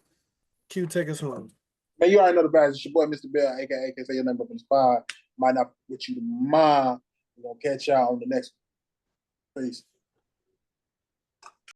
Q, take us home. Man, you already know the bad. It's your boy, Mr. Bell, aka can say your name up in the spot. Might not put you to mind. We're gonna catch y'all on the next one. Peace.